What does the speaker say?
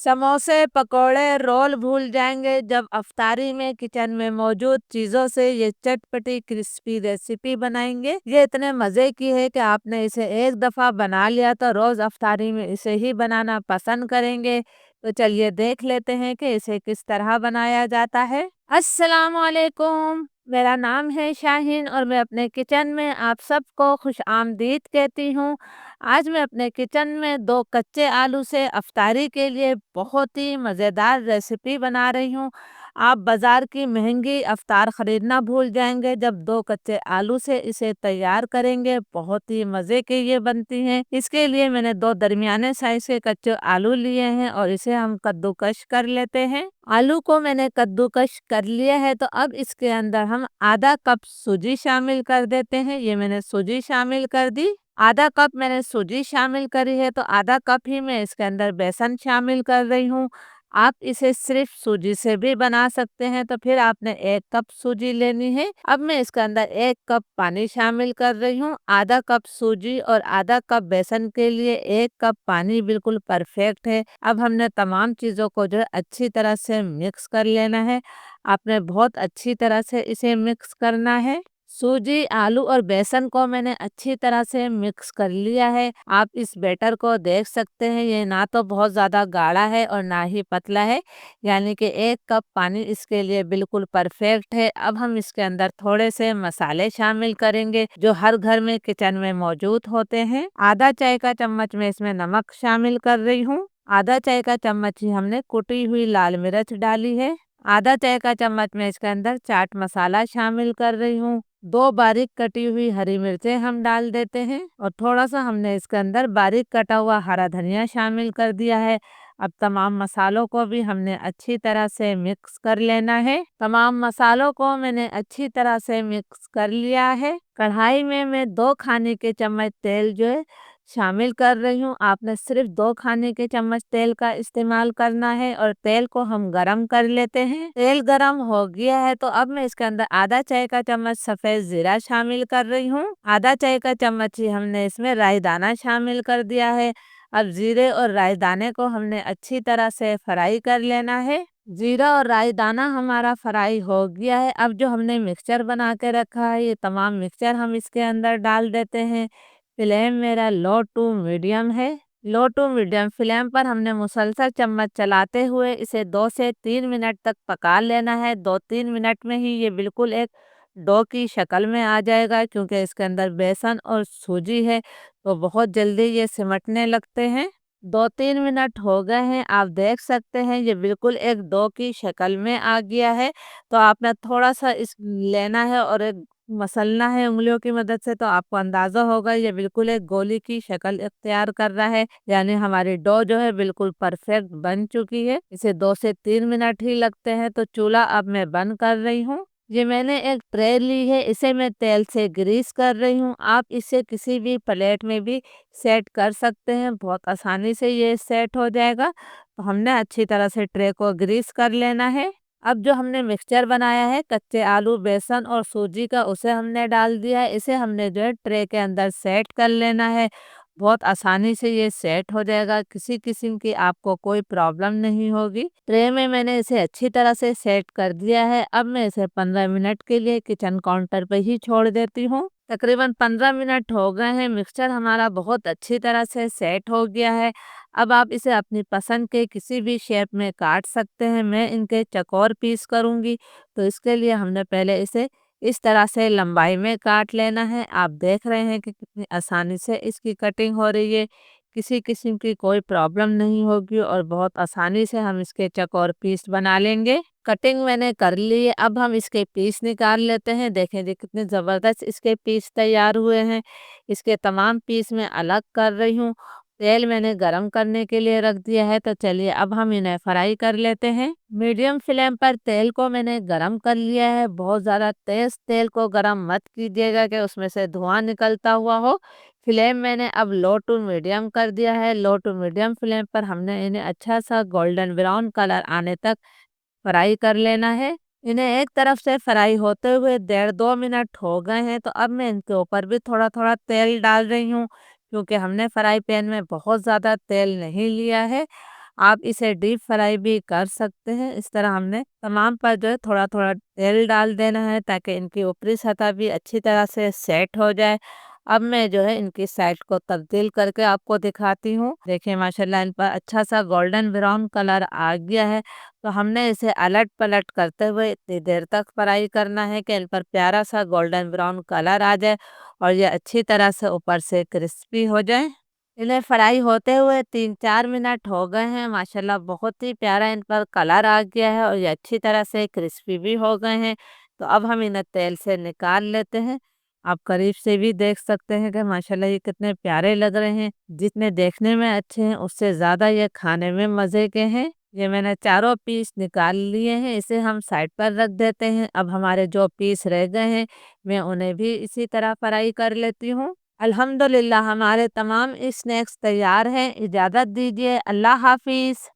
समोसे, पकोड़े, रोल भूल जाएंगे जब अफ्तारी में किचन में मौजूद चीजों से ये चटपटी क्रिस्पी रेसिपी बनाएंगे। ये इतने मजे की है कि आपने इसे एक दफा बना लिया तो रोज अफ्तारी में इसे ही बनाना पसंद करेंगे। तो चलिए देख लेते हैं कि इसे किस तरह बनाया जाता है। अस्सलाम वालेकुम, मेरा नाम है शाहीन और मैं अपने किचन में आप सबको खुश आमदीद कहती हूँ। आज मैं अपने किचन में 2 कच्चे आलू से अफ्तारी के लिए बहुत ही मज़ेदार रेसिपी बना रही हूँ। आप बाज़ार की महंगी अफ्तार ख़रीदना भूल जाएंगे जब 2 कच्चे आलू से इसे तैयार करेंगे। बहुत ही मज़े के ये बनती हैं। इसके लिए मैंने 2 दरमियाने साइज़ के कच्चे आलू लिए हैं और इसे हम कद्दूकश कर लेते हैं। आलू को मैंने कद्दूकश कर लिया है तो अब इसके अंदर हम आधा कप सूजी शामिल कर देते हैं। ये मैंने सूजी शामिल कर दी। आधा कप मैंने सूजी शामिल करी है तो आधा कप ही मैं इसके अंदर बेसन शामिल कर रही हूँ। आप इसे सिर्फ सूजी से भी बना सकते हैं तो फिर आपने 1 कप सूजी लेनी है। अब मैं इसके अंदर 1 कप पानी शामिल कर रही हूँ। आधा कप सूजी और आधा कप बेसन के लिए 1 कप पानी बिल्कुल परफेक्ट है। अब हमने तमाम चीज़ों को जो है अच्छी तरह से मिक्स कर लेना है। आपने बहुत अच्छी तरह से इसे मिक्स करना है। सूजी, आलू और बेसन को मैंने अच्छी तरह से मिक्स कर लिया है। आप इस बैटर को देख सकते हैं, ये ना तो बहुत ज़्यादा गाढ़ा है और ना ही पतला है, यानी कि 1 कप पानी इसके लिए बिल्कुल परफेक्ट है। अब हम इसके अंदर थोड़े से मसाले शामिल करेंगे जो हर घर में किचन में मौजूद होते हैं। आधा चाय का चम्मच में इसमें नमक शामिल कर रही हूँ। आधा चाय का चम्मच ही हमने कुटी हुई लाल मिर्च डाली है। आधा चाय का चम्मच में इसके अंदर चाट मसाला शामिल कर रही हूँ। 2 बारीक कटी हुई हरी मिर्चें हम डाल देते हैं और थोड़ा सा हमने इसके अंदर बारीक कटा हुआ हरा धनिया शामिल कर दिया है। अब तमाम मसालों को भी हमने अच्छी तरह से मिक्स कर लेना है। तमाम मसालों को मैंने अच्छी तरह से मिक्स कर लिया है। कढ़ाई में मैं 2 खाने के चम्मच तेल जो है शामिल कर रही हूँ। आपने सिर्फ 2 खाने के चम्मच तेल का इस्तेमाल करना है और तेल को हम गरम कर लेते हैं। तेल गरम हो गया है तो अब मैं इसके अंदर आधा चाय का चम्मच सफ़ेद जीरा शामिल कर रही हूँ। आधा चाय का चम्मच ही हमने इसमें राई दाना शामिल कर दिया है। अब जीरे और राई दाने को हमने अच्छी तरह से फ्राई कर लेना है। जीरा और राई दाना हमारा फ्राई हो गया है। अब जो हमने मिक्सचर बना के रखा है, ये तमाम मिक्सचर हम इसके अंदर डाल देते हैं। फ्लेम मेरा लो टू मीडियम है। लो टू मीडियम फ्लेम पर हमने मुसलसल चम्मच चलाते हुए इसे 2 से 3 मिनट तक पका लेना है। 2-3 मिनट में ही ये बिल्कुल एक डो की शक्ल में आ जाएगा, क्योंकि इसके अंदर बेसन और सूजी है तो बहुत जल्दी ये सिमटने लगते हैं। 2-3 मिनट हो गए हैं, आप देख सकते हैं ये बिल्कुल एक डो की शक्ल में आ गया है। तो आपने थोड़ा सा इस लेना है और एक मसलना है उंगलियों की मदद से, तो आपको अंदाज़ा होगा ये बिल्कुल एक गोली की शक्ल इख्तियार कर रहा है, यानी हमारी डो जो है बिल्कुल परफेक्ट बन चुकी है। इसे 2 से 3 मिनट ही लगते हैं। तो चूल्हा अब मैं बंद कर रही हूँ। ये मैंने एक ट्रे ली है, इसे मैं तेल से ग्रीस कर रही हूँ। आप इसे किसी भी प्लेट में भी सेट कर सकते हैं, बहुत आसानी से ये सेट हो जाएगा। तो हमने अच्छी तरह से ट्रे को ग्रीस कर लेना है। अब जो हमने मिक्सचर बनाया है कच्चे आलू, बेसन और सूजी का, उसे हमने डाल दिया है। इसे हमने जो है ट्रे के अंदर सेट कर लेना है। बहुत आसानी से ये सेट हो जाएगा, किसी किस्म की आपको कोई प्रॉब्लम नहीं होगी। ट्रे में मैंने इसे अच्छी तरह से सेट कर दिया है। अब मैं इसे 15 मिनट के लिए किचन काउंटर पर ही छोड़ देती हूँ। तकरीबन 15 मिनट हो गए हैं, मिक्सचर हमारा बहुत अच्छी तरह से सेट हो गया है। अब आप इसे अपनी पसंद के किसी भी शेप में काट सकते हैं। मैं इनके चौकोर पीस करूंगी, तो इसके लिए हमने पहले इसे इस तरह से लंबाई में काट लेना है। आप देख रहे हैं कि कितनी आसानी से इसकी कटिंग हो रही है, किसी किस्म की कोई प्रॉब्लम नहीं होगी और बहुत आसानी से हम इसके चौकोर पीस बना लेंगे। कटिंग मैंने कर ली है, अब हम इसके पीस निकाल लेते हैं। देखें जी कितने ज़बरदस्त इसके पीस तैयार हुए हैं। इसके तमाम पीस मैं अलग कर रही हूँ। तेल मैंने गरम करने के लिए रख दिया है, तो चलिए अब हम इन्हें फ्राई कर लेते हैं। मीडियम फ्लेम पर तेल को मैंने गरम कर लिया है। बहुत ज़्यादा तेज तेल को गरम मत कीजिएगा कि उसमें से धुआं निकलता हुआ हो। फ्लेम मैंने अब लो टू मीडियम कर दिया है। लो टू मीडियम फ्लेम पर हमने इन्हें अच्छा सा गोल्डन ब्राउन कलर आने तक फ्राई कर लेना है। इन्हें एक तरफ से फ्राई होते हुए 1.5-2 मिनट हो गए हैं, तो अब मैं इनके ऊपर भी थोड़ा थोड़ा तेल डाल रही हूँ, क्योंकि हमने फ्राई पैन में बहुत ज़्यादा तेल नहीं लिया है। आप इसे डीप फ्राई भी कर सकते हैं। इस तरह हमने तमाम पर जो है थोड़ा थोड़ा तेल डाल देना है ताकि इनकी ऊपरी सतह भी अच्छी तरह से सेट हो जाए। अब मैं जो है इनकी साइड को तब्दील करके आपको दिखाती हूँ। देखिए माशाल्लाह इन पर अच्छा सा गोल्डन ब्राउन कलर आ गया है। तो हमने इसे अलट पलट करते हुए इतनी देर तक फ्राई करना है कि इन पर प्यारा सा गोल्डन ब्राउन कलर आ जाए और ये अच्छी तरह से ऊपर से क्रिस्पी हो जाए। इन्हें फ्राई होते हुए 3-4 मिनट हो गए हैं। माशाल्लाह बहुत ही प्यारा इन पर कलर आ गया है और ये अच्छी तरह से क्रिस्पी भी हो गए हैं। तो अब हम इन्हें तेल से निकाल लेते हैं। आप करीब से भी देख सकते हैं कि माशाल्लाह ये कितने प्यारे लग रहे हैं। जितने देखने में अच्छे हैं उससे ज़्यादा ये खाने में मज़े के हैं। ये मैंने चारों पीस निकाल लिए हैं, इसे हम साइड पर रख देते हैं। अब हमारे जो पीस रह गए हैं मैं उन्हें भी इसी तरह फ्राई कर लेती हूँ। अल्हम्दुलिल्लाह हमारे तमाम स्नैक्स तैयार हैं। इजाज़त दीजिए। अल्लाह हाफ़िज़।